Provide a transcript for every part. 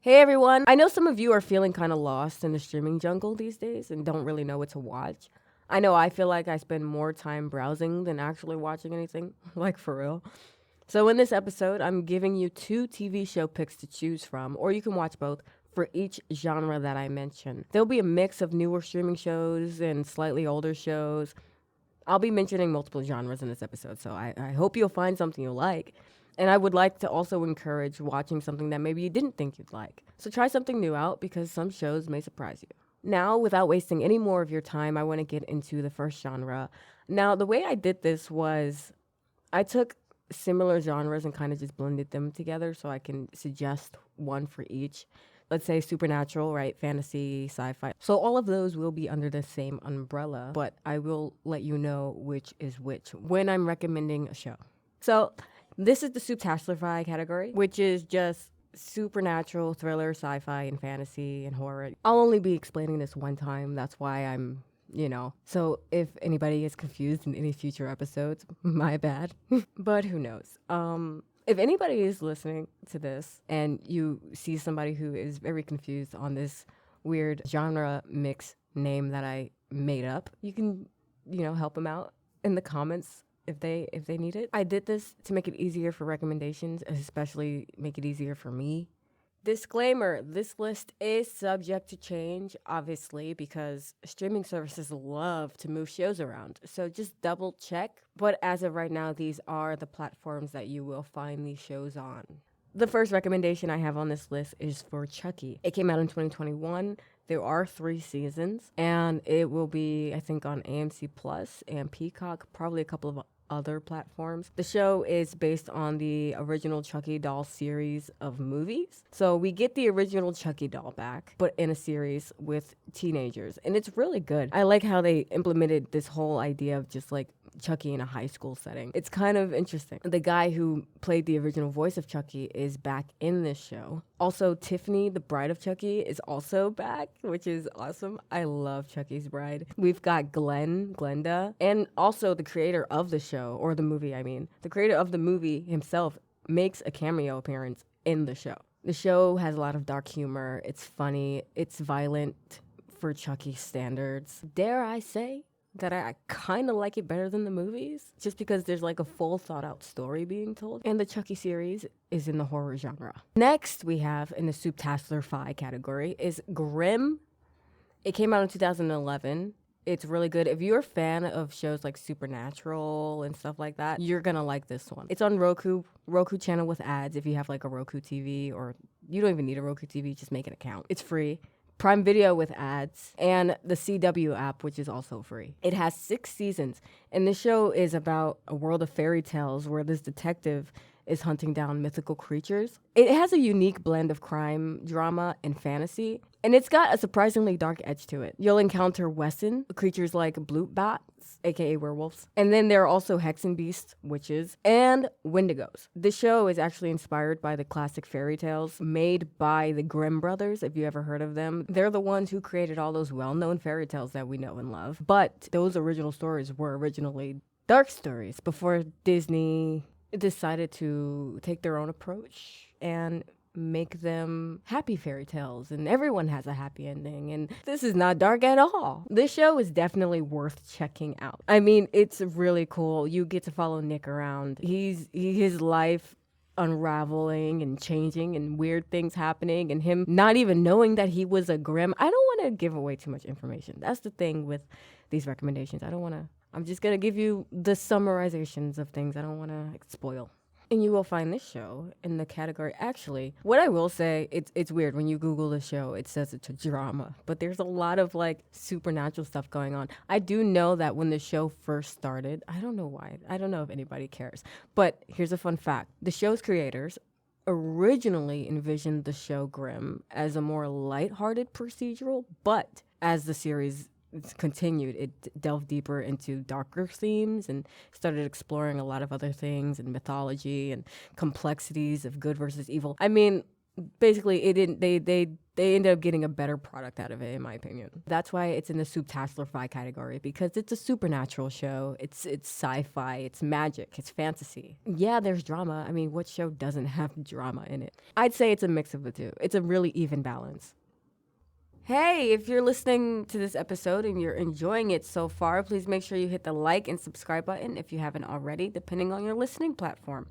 Hey everyone! I know some of you are feeling kind of lost in the streaming jungle these days and don't really know what to watch. I know I feel like I spend more time browsing than actually watching anything, like for real. So in this episode, I'm giving you 2 TV show picks to choose from, or you can watch both for each genre that I mention. There'll be a mix of newer streaming shows and slightly older shows. I'll be mentioning multiple genres in this episode, so I hope you'll find something you like. And I would like to also encourage watching something that maybe you didn't think you'd like. So try something new out because some shows may surprise you. Now, without wasting any more of your time, I want to get into the first genre. Now, the way I did this was I took similar genres and kind of just blended them together so I can suggest one for each. Let's say supernatural, right? Fantasy, sci-fi. So all of those will be under the same umbrella, but I will let you know which is which when I'm recommending a show. So this is the Suptasllerfhi category, which is just supernatural, thriller, sci-fi, and fantasy and horror. I'll only be explaining this one time. That's why I'm, So if anybody is confused in any future episodes, my bad. But who knows? If anybody is listening to this and you see somebody who is very confused on this weird genre mix name that I made up, you can, help them out in the comments if they need it. I did this to make it easier for recommendations, especially make it easier for me. Disclaimer, this list is subject to change, obviously, because streaming services love to move shows around. So just double check. But as of right now, these are the platforms that you will find these shows on. The first recommendation I have on this list is for Chucky. It came out in 2021. There are 3 seasons, and it will be, I think, on AMC Plus and Peacock, probably a couple of other platforms. The show is based on the original Chucky doll series of movies. So we get the original Chucky doll back, but in a series with teenagers. And it's really good. I like how they implemented this whole idea of just like Chucky in a high school setting. It's kind of interesting. The guy who played the original voice of Chucky is back in this show. Also, Tiffany, the bride of Chucky, is also back, which is awesome. I love Chucky's bride. We've got Glenda, and also the creator of the show, or the movie, The creator of the movie himself makes a cameo appearance in the show. The show has a lot of dark humor. It's funny. It's violent for Chucky standards. Dare I say that I kind of like it better than the movies, just because there's like a full thought out story being told. And the Chucky series is in the horror genre. Next we have in the Suptasllerfhi category is Grimm. It came out in 2011. It's really good. If you're a fan of shows like Supernatural and stuff like that, you're gonna like this one. It's on Roku channel with ads if you have like a Roku TV, or you don't even need a Roku TV, just make an account. It's free. Prime Video with ads, and the CW app, which is also free. It has 6 seasons, and this show is about a world of fairy tales where this detective is hunting down mythical creatures. It has a unique blend of crime, drama, and fantasy, and it's got a surprisingly dark edge to it. You'll encounter Wesson, creatures like bloop bats, aka werewolves, and then there are also hexen beasts, witches, and wendigos. The show is actually inspired by the classic fairy tales made by the Grimm brothers, if you ever heard of them. They're the ones who created all those well-known fairy tales that we know and love, but those original stories were originally dark stories before Disney decided to take their own approach and make them happy fairy tales, and everyone has a happy ending, and this is not dark at all. This show is definitely worth checking out. It's really cool. You get to follow Nick around. His life unraveling and changing and weird things happening, and him not even knowing that he was a Grimm. I don't want to give away too much information. That's the thing with these recommendations. I'm just going to give you the summarizations of things. I don't want to spoil. And you will find this show in the category. Actually, what I will say, it's weird. When you Google the show, it says it's a drama. But there's a lot of like supernatural stuff going on. I do know that when the show first started, I don't know why. I don't know if anybody cares. But here's a fun fact. The show's creators originally envisioned the show Grimm as a more lighthearted procedural. But as the series continued, it delved deeper into darker themes and started exploring a lot of other things and mythology and complexities of good versus evil. Basically they they ended up getting a better product out of it, in my opinion. That's why it's in the Suptasllerfhi category, because it's a supernatural show. It's sci-fi, it's magic, it's fantasy. Yeah, there's drama. I mean, what show doesn't have drama in it? I'd say it's a mix of the two. It's a really even balance. Hey, if you're listening to this episode and you're enjoying it so far, please make sure you hit the like and subscribe button if you haven't already, depending on your listening platform.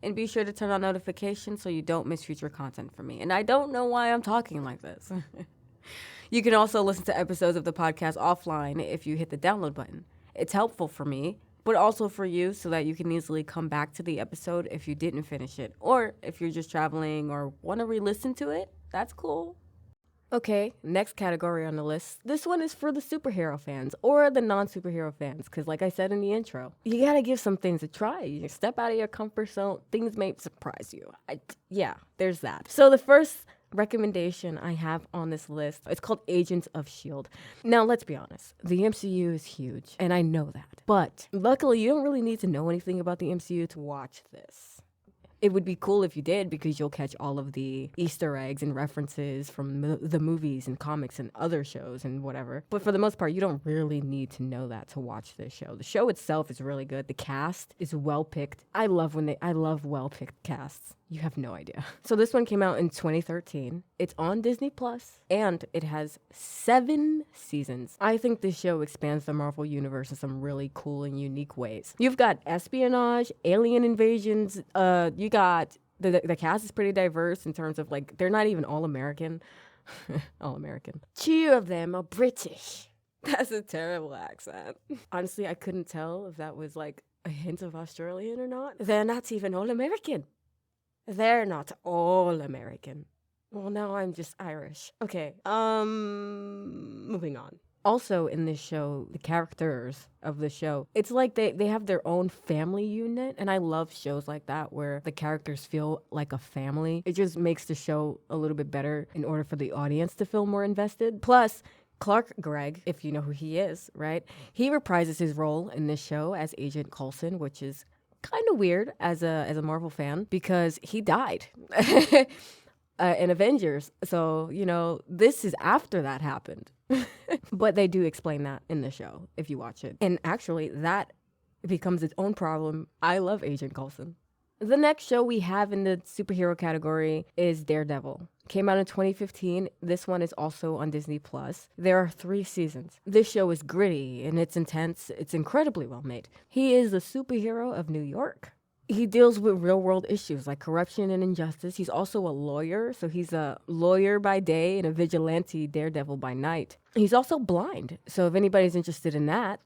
And be sure to turn on notifications so you don't miss future content from me. And I don't know why I'm talking like this. You can also listen to episodes of the podcast offline if you hit the download button. It's helpful for me, but also for you so that you can easily come back to the episode if you didn't finish it. Or if you're just traveling or want to re-listen to it, that's cool. Okay, next category on the list. This one is for the superhero fans or the non-superhero fans, because like I said in the intro, you gotta give some things a try. You step out of your comfort zone, things may surprise you. Yeah, there's that. So the first recommendation I have on this list, it's called Agents of S.H.I.E.L.D. Now, let's be honest. The MCU is huge, and I know that. But luckily, you don't really need to know anything about the MCU to watch this. It would be cool if you did, because you'll catch all of the Easter eggs and references from the movies and comics and other shows and whatever. But for the most part, you don't really need to know that to watch this show. The show itself is really good. The cast is well picked. I love well picked casts. You have no idea. So this one came out in 2013. It's on Disney Plus, and it has 7 seasons. I think this show expands the Marvel universe in some really cool and unique ways. You've got espionage, alien invasions. You got the cast is pretty diverse in terms of, like, they're not even all American. All American. 2 of them are British. That's a terrible accent. Honestly, I couldn't tell if that was like a hint of Australian or not. They're not even all American. They're not all American. Well, now I'm just Irish. Okay, moving on. Also in this show, the characters of the show, it's like they have their own family unit, and I love shows like that where the characters feel like a family. It just makes the show a little bit better in order for the audience to feel more invested. Plus, Clark Gregg, if you know who he is, right? He reprises his role in this show as Agent Coulson, which is kind of weird as a Marvel fan, because he died in Avengers. So, this is after that happened. But they do explain that in the show if you watch it. And actually, that becomes its own problem. I love Agent Coulson. The next show we have in the superhero category is Daredevil. Came out in 2015. This one is also on Disney Plus. There are 3 seasons. This show is gritty and it's intense. It's incredibly well made. He is the superhero of New York. He deals with real world issues like corruption and injustice. He's also a lawyer. So he's a lawyer by day and a vigilante daredevil by night. He's also blind. So if anybody's interested in that.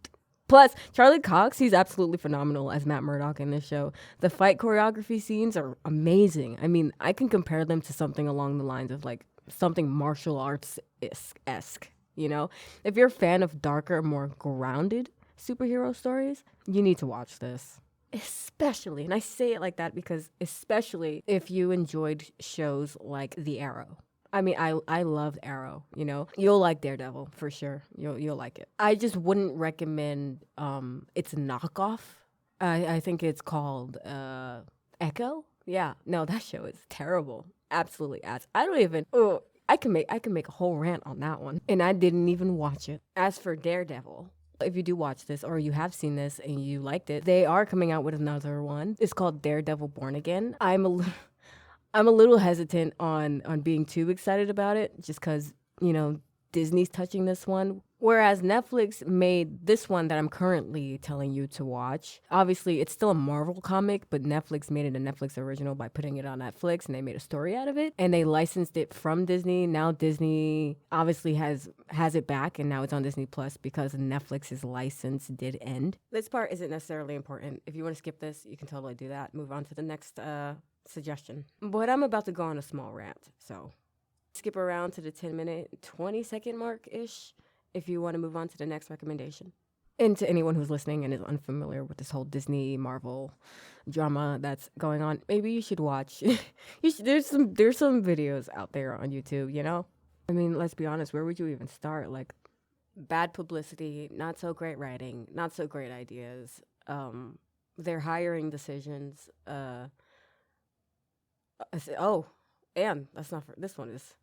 Plus, Charlie Cox, he's absolutely phenomenal as Matt Murdock in this show. The fight choreography scenes are amazing. I mean, I can compare them to something along the lines of like something martial arts-esque, If you're a fan of darker, more grounded superhero stories, you need to watch this. Especially, and I say it like that because especially if you enjoyed shows like The Arrow. I mean, I loved Arrow, You'll like Daredevil, for sure. You'll like it. I just wouldn't recommend its knockoff. I think it's called Echo. Yeah, no, that show is terrible. Absolutely ass. I can make a whole rant on that one. And I didn't even watch it. As for Daredevil, if you do watch this or you have seen this and you liked it, they are coming out with another one. It's called Daredevil Born Again. I'm a little hesitant on being too excited about it just because, Disney's touching this one. Whereas Netflix made this one that I'm currently telling you to watch. Obviously, it's still a Marvel comic, but Netflix made it a Netflix original by putting it on Netflix, and they made a story out of it. And they licensed it from Disney. Now Disney obviously has it back, and now it's on Disney Plus because Netflix's license did end. This part isn't necessarily important. If you want to skip this, you can totally do that. Move on to the next suggestion. But I'm about to go on a small rant, so skip around to the 10-minute, 20-second mark-ish if you want to move on to the next recommendation. And to anyone who's listening and is unfamiliar with this whole Disney Marvel drama that's going on, maybe you should watch. There's some videos out there on YouTube, I mean, let's be honest, where would you even start? Like, bad publicity, not so great writing, not so great ideas, their hiring decisions, and that's not for this one is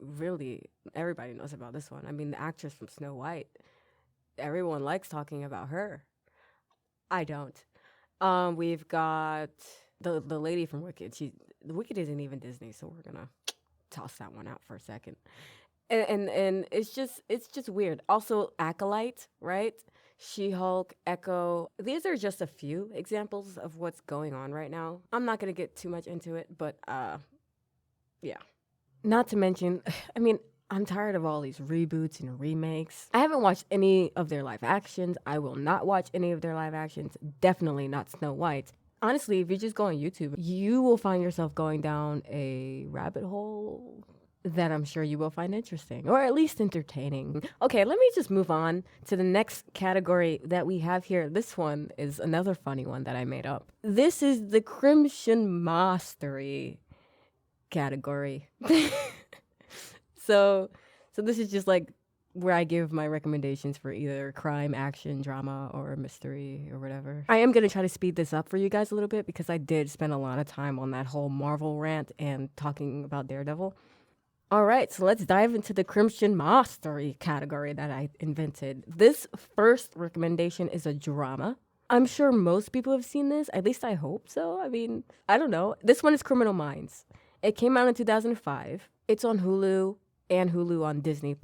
really, everybody knows about this one. I mean, the actress from Snow White. Everyone likes talking about her. I don't. We've got the lady from Wicked. Wicked isn't even Disney, so we're gonna toss that one out for a second. And it's just weird. Also, Acolyte, right? She-Hulk, Echo. These are just a few examples of what's going on right now. I'm not gonna get too much into it, but yeah. Not to mention, I mean, I'm tired of all these reboots and remakes. I haven't watched any of their live actions. I will not watch any of their live actions. Definitely not Snow White. Honestly, if you just go on YouTube, you will find yourself going down a rabbit hole that I'm sure you will find interesting, or at least entertaining. Okay, let me just move on to the next category that we have here. This one is another funny one that I made up. This is the Crimtionmastery category. So this is just like where I give my recommendations for either crime, action, drama, or mystery, or whatever. I am going to try to speed this up for you guys a little bit because I did spend a lot of time on that whole Marvel rant and talking about Daredevil. All right, so let's dive into the Crimtionmastery category that I invented. This first recommendation is a drama. I'm sure most people have seen this. At least I hope so. I mean, I don't know. This one is Criminal Minds. It came out in 2005. It's on Hulu and Hulu on Disney+.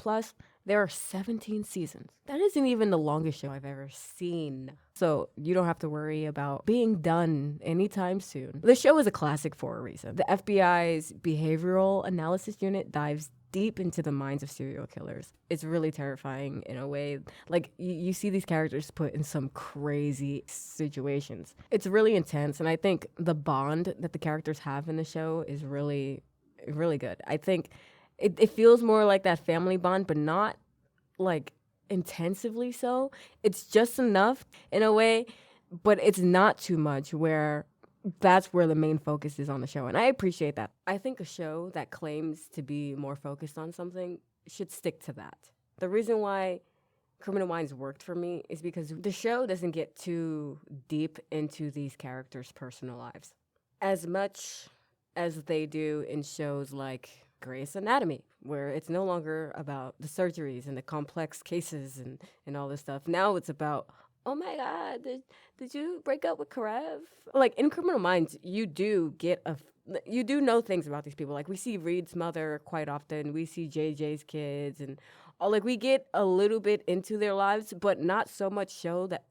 There are 17 seasons. That isn't even the longest show I've ever seen. So you don't have to worry about being done anytime soon. The show is a classic for a reason. The FBI's behavioral analysis unit dives deep into the minds of serial killers. It's really terrifying in a way. Like, you see these characters put in some crazy situations. It's really intense, and I think the bond that the characters have in the show is really, really good. I think it feels more like that family bond, but not like intensively so. It's just enough in a way, but it's not too much where that's where the main focus is on the show. And I appreciate that. I think a show that claims to be more focused on something should stick to that. The reason why Criminal Minds worked for me is because the show doesn't get too deep into these characters' personal lives as much as they do in shows like Grey's Anatomy, where it's no longer about the surgeries and the complex cases and all this stuff. Now it's about, oh my God, did you break up with Karev? Like, in Criminal Minds, you do know things about these people. Like, we see Reed's mother quite often. We see JJ's kids, and we get a little bit into their lives, but not so much so that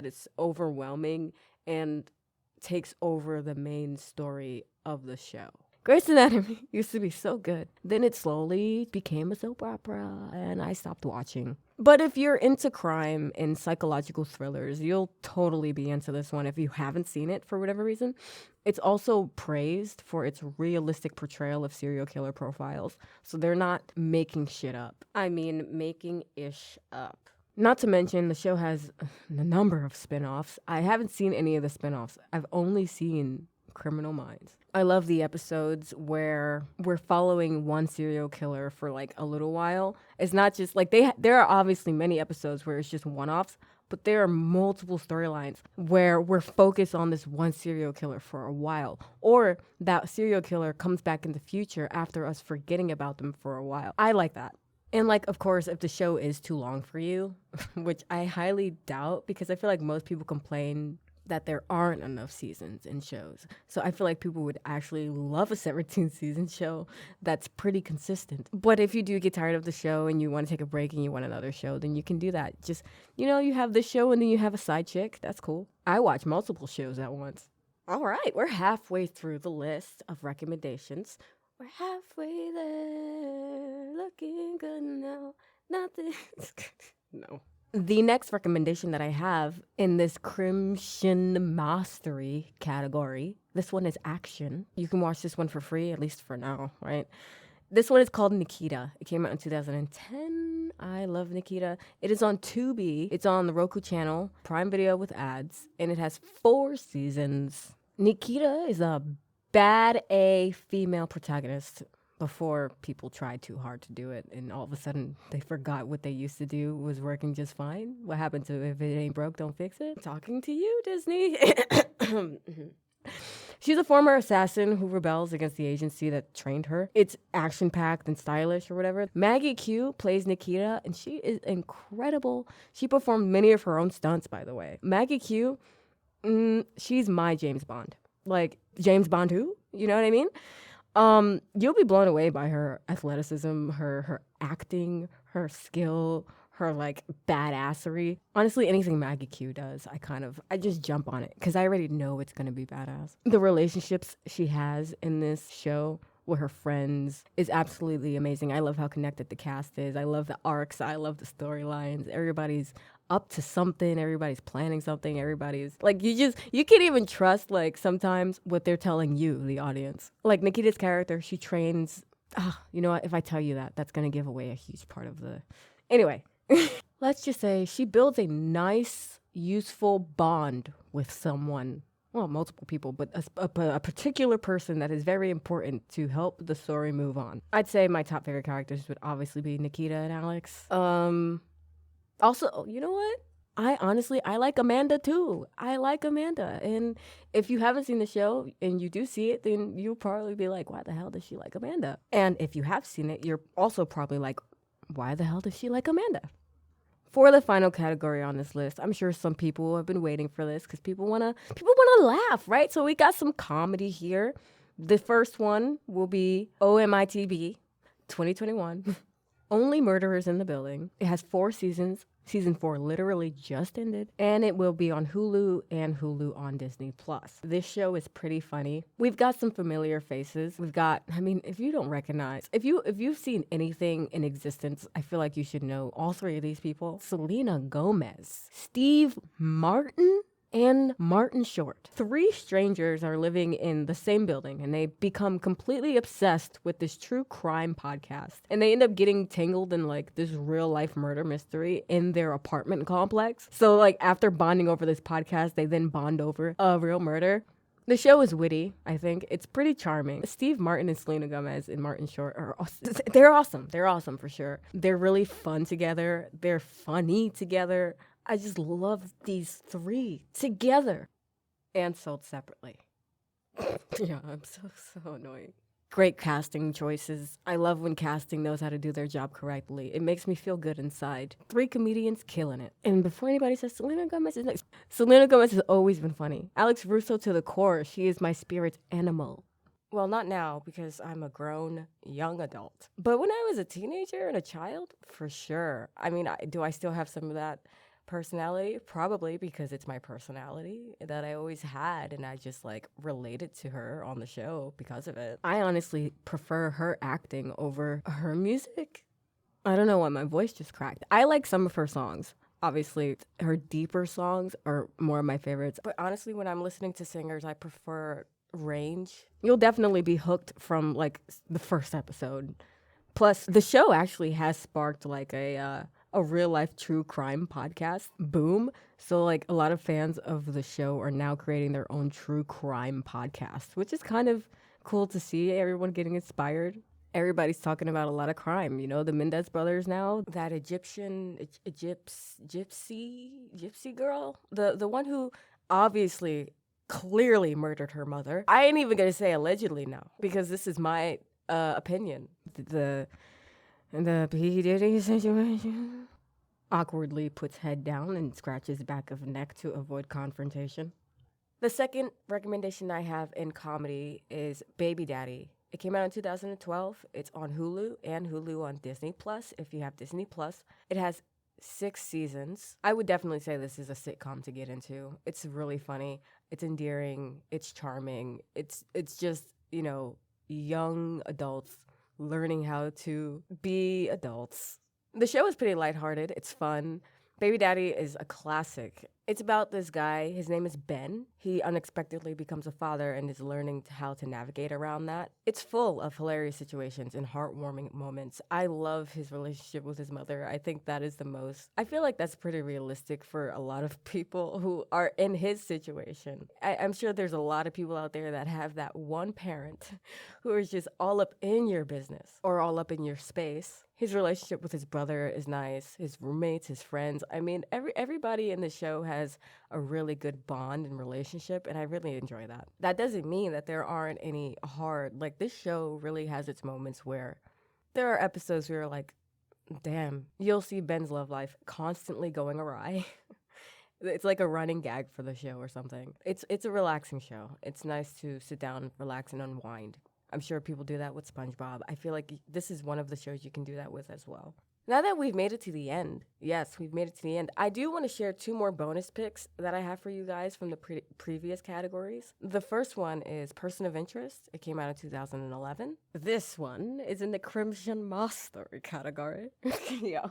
it's overwhelming and takes over the main story of the show. Grey's Anatomy used to be so good. Then it slowly became a soap opera, and I stopped watching. But if you're into crime and psychological thrillers, you'll totally be into this one if you haven't seen it for whatever reason. It's also praised for its realistic portrayal of serial killer profiles. So they're not making shit up. I mean, making ish up. Not to mention, the show has a number of spin-offs. I haven't seen any of the spin-offs. I've only seen Criminal Minds. I love the episodes where we're following one serial killer for like a little while. It's not just like there are obviously many episodes where it's just one-offs, but there are multiple storylines where we're focused on this one serial killer for a while, or that serial killer comes back in the future after us forgetting about them for a while. I like that. And like, of course, if the show is too long for you, which I highly doubt, because I feel like most people complain that there aren't enough seasons in shows. So I feel like people would actually love a 17-season show that's pretty consistent. But if you do get tired of the show and you want to take a break and you want another show, then you can do that. Just, you have this show and then you have a side chick. That's cool. I watch multiple shows at once. All right, we're halfway through the list of recommendations. We're halfway there, looking good now. Nothing's good. No. The next recommendation that I have in this Crimtionmastery category, this one is action. You can watch this one for free, at least for now, right? This one is called Nikita. It came out in 2010. I love Nikita. It is on Tubi. It's on the Roku channel, Prime Video with ads, and it has 4 seasons. Nikita is a bad A female protagonist before people tried too hard to do it and all of a sudden they forgot what they used to do was working just fine. What happened to if it ain't broke, don't fix it? Talking to you, Disney. She's a former assassin who rebels against the agency that trained her. It's action-packed and stylish or whatever. Maggie Q plays Nikita, and she is incredible. She performed many of her own stunts, by the way. Maggie Q, she's my James Bond. Like, James Bond who? You know what I mean? You'll be blown away by her athleticism, her acting, her skill, her like badassery. Honestly, anything Maggie Q does, I just jump on it because I already know it's gonna be badass. The relationships she has in this show with her friends is absolutely amazing. I love how connected the cast is. I love the arcs. I love the storylines. Everybody's up to something. Everybody's planning something. Everybody's like, you can't even trust like sometimes what they're telling you, the audience. Like Nikita's character, she trains. You know what? If I tell you that, that's going to give away a huge part of the. Anyway, let's just say she builds a nice, useful bond with someone. Well, multiple people, but a particular person that is very important to help the story move on. I'd say my top favorite characters would obviously be Nikita and Alex. Also, you know what? I like Amanda too. I like Amanda. And if you haven't seen the show and you do see it, then you'll probably be like, why the hell does she like Amanda? And if you have seen it, you're also probably like, why the hell does she like Amanda? For the final category on this list, I'm sure some people have been waiting for this because people wanna laugh, right? So we got some comedy here. The first one will be OMITB 2021. Only Murderers in the Building. It has 4 seasons. Season 4 literally just ended. And it will be on Hulu and Hulu on Disney+. This show is pretty funny. We've got some familiar faces. We've got, if you don't recognize, if you've seen anything in existence, I feel like you should know all 3 of these people. Selena Gomez, Steve Martin, and Martin Short. 3 strangers are living in the same building and they become completely obsessed with this true crime podcast. And they end up getting tangled in like this real life murder mystery in their apartment complex. So like after bonding over this podcast, they then bond over a real murder. The show is witty, I think. It's pretty charming. Steve Martin and Selena Gomez and Martin Short are awesome. They're awesome. They're awesome for sure. They're really fun together. They're funny together. I just love these 3 together and sold separately. Yeah, I'm so annoying. Great casting choices. I love when casting knows how to do their job correctly. It makes me feel good inside. 3 comedians killing it. And before anybody says Selena Gomez is next, Selena Gomez has always been funny. Alex Russo to the core. She is my spirit animal. Well, not now because I'm a grown young adult. But when I was a teenager and a child, for sure. Do I still have some of that personality? Probably, because it's my personality that I always had and I just like related to her on the show because of it. I honestly prefer her acting over her music. I don't know why my voice just cracked. I like some of her songs. Obviously, her deeper songs are more of my favorites. But honestly, when I'm listening to singers, I prefer range. You'll definitely be hooked from like the first episode. Plus, the show actually has sparked like a real life true crime podcast boom. So like a lot of fans of the show are now creating their own true crime podcast, which is kind of cool to see everyone getting inspired. Everybody's talking about a lot of crime, the Mendez brothers now, that gypsy girl, the one who obviously clearly murdered her mother. I ain't even gonna say allegedly now because this is my opinion. The P. Diddy situation. Awkwardly puts head down and scratches back of neck to avoid confrontation. The second recommendation I have in comedy is Baby Daddy. It came out in 2012. It's on Hulu and Hulu on Disney+, if you have Disney+. It has 6 seasons. I would definitely say this is a sitcom to get into. It's really funny. It's endearing. It's charming. It's just, young adults learning how to be adults. The show is pretty lighthearted. It's fun. Baby Daddy is a classic. It's about this guy. His name is Ben. He unexpectedly becomes a father and is learning how to navigate around that. It's full of hilarious situations and heartwarming moments. I love his relationship with his mother. I think that is the most. I feel like that's pretty realistic for a lot of people who are in his situation. I'm sure there's a lot of people out there that have that one parent who is just all up in your business or all up in your space. His relationship with his brother is nice. His roommates, his friends. Everybody in the show has has a really good bond and relationship, and I really enjoy that. That doesn't mean that there aren't any hard, like this show really has its moments where there are episodes where you're like, damn, you'll see Ben's love life constantly going awry. It's like a running gag for the show or something. It's a relaxing show. It's nice to sit down, relax, and unwind. I'm sure people do that with SpongeBob. I feel like this is one of the shows you can do that with as well. Now that we've made it to the end, yes, we've made it to the end. I do want to share 2 more bonus picks that I have for you guys from the previous categories. The first one is Person of Interest. It came out in 2011. This one is in the Crimtionmastery category. Yeah,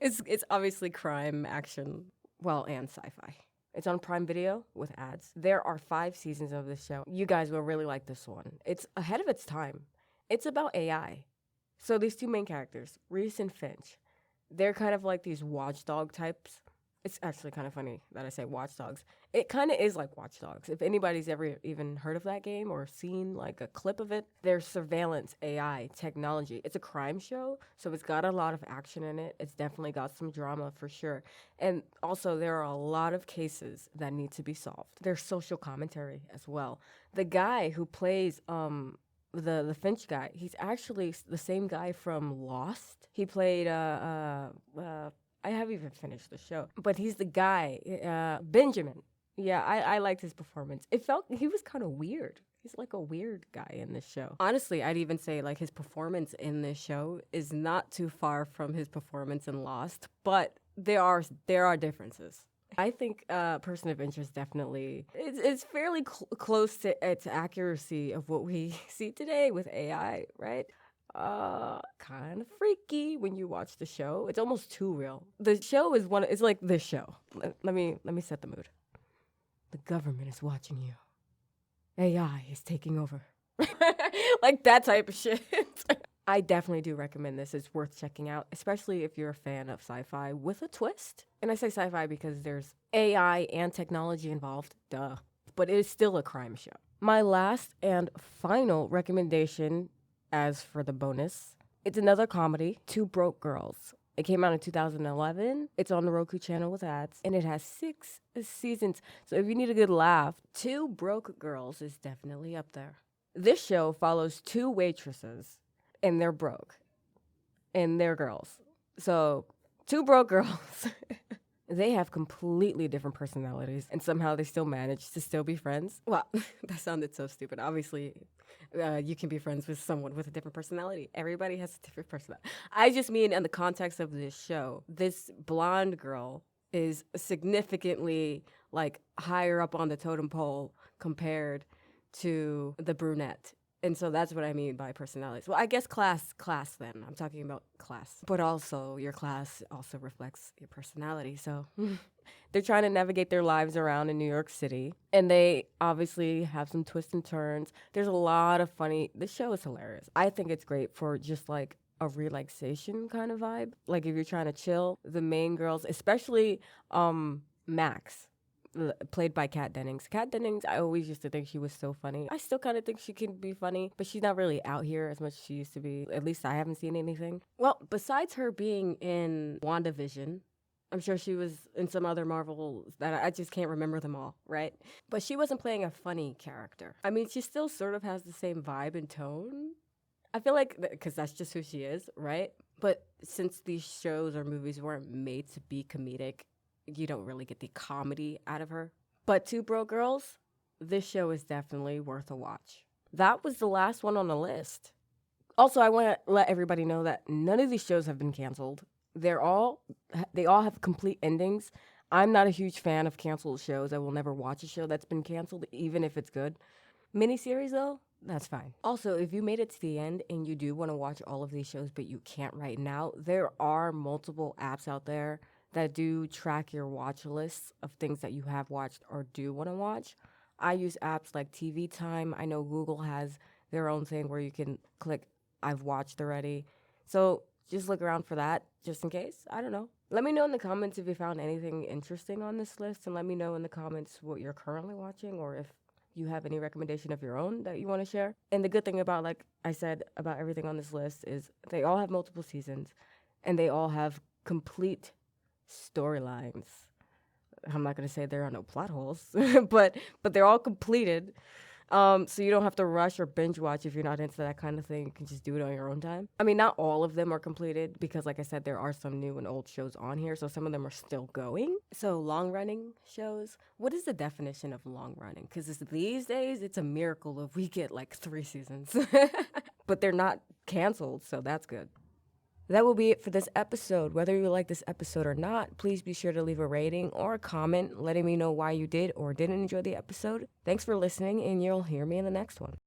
it's obviously crime, action, well, and sci-fi. It's on Prime Video with ads. There are 5 seasons of this show. You guys will really like this one. It's ahead of its time. It's about AI. So these 2 main characters, Reese and Finch, they're kind of like these watchdog types. It's actually kind of funny that I say watchdogs. It kind of is like Watch Dogs. If anybody's ever even heard of that game or seen like a clip of it, there's surveillance, AI, technology. It's a crime show, so it's got a lot of action in it. It's definitely got some drama for sure. And also there are a lot of cases that need to be solved. There's social commentary as well. The guy who plays the Finch guy, he's actually the same guy from Lost. He played I haven't even finished the show, but he's the guy, Benjamin. Yeah, I liked his performance. It felt he was kind of weird. He's like a weird guy in this show. Honestly, I'd even say like his performance in this show is not too far from his performance in Lost, but there are differences. I think Person of Interest definitely it's fairly close to its accuracy of what we see today with AI, right? Kind of freaky when you watch the show. It's almost too real. The show is it's like this show. Let me set the mood. The government is watching you. AI is taking over. Like that type of shit. I definitely do recommend this. It's worth checking out, especially if you're a fan of sci-fi with a twist. And I say sci-fi because there's AI and technology involved, duh. But it is still a crime show. My last and final recommendation, as for the bonus, it's another comedy, Two Broke Girls. It came out in 2011. It's on the Roku channel with ads, and it has 6 seasons. So if you need a good laugh, Two Broke Girls is definitely up there. This show follows 2 waitresses, and they're broke, and they're girls. So 2 broke girls. They have completely different personalities, and somehow they still manage to still be friends. Well, that sounded so stupid. Obviously, you can be friends with someone with a different personality. Everybody has a different personality. I just mean in the context of this show, this blonde girl is significantly like higher up on the totem pole compared to the brunette. And so that's what I mean by personalities. Well, I guess class then. I'm talking about class. But also, your class also reflects your personality. So they're trying to navigate their lives around in New York City. And they obviously have some twists and turns. There's a lot of funny. This show is hilarious. I think it's great for just like a relaxation kind of vibe. Like if you're trying to chill, the main girls, especially Max, played by Kat Dennings. Kat Dennings, I always used to think she was so funny. I still kind of think she can be funny, but she's not really out here as much as she used to be. At least I haven't seen anything. Well, besides her being in WandaVision, I'm sure she was in some other Marvel that I just can't remember them all, right? But she wasn't playing a funny character. I mean, she still sort of has the same vibe and tone. I feel like, because that's just who she is, right? But since these shows or movies weren't made to be comedic, you don't really get the comedy out of her. But Two Broke Girls, this show is definitely worth a watch. That was the last one on the list. Also, I want to let everybody know that none of these shows have been canceled. They all have complete endings. I'm not a huge fan of canceled shows. I will never watch a show that's been canceled, even if it's good. Miniseries, though, that's fine. Also, if you made it to the end and you do want to watch all of these shows, but you can't right now, there are multiple apps out there that do track your watch lists of things that you have watched or do want to watch. I use apps like TV Time. I know Google has their own thing where you can click, I've watched already. So just look around for that, just in case. I don't know. Let me know in the comments if you found anything interesting on this list, and let me know in the comments what you're currently watching, or if you have any recommendation of your own that you want to share. And the good thing about, like I said, about everything on this list is they all have multiple seasons, and they all have complete storylines. I'm not going to say there are no plot holes, but they're all completed. So you don't have to rush or binge watch if you're not into that kind of thing. You can just do it on your own time. I mean, not all of them are completed because, like I said, there are some new and old shows on here, so some of them are still going. So long-running shows, what is the definition of long-running? Because these days, it's a miracle if we get like 3 seasons. But they're not canceled, so that's good. That will be it for this episode. Whether you like this episode or not, please be sure to leave a rating or a comment letting me know why you did or didn't enjoy the episode. Thanks for listening, and you'll hear me in the next one.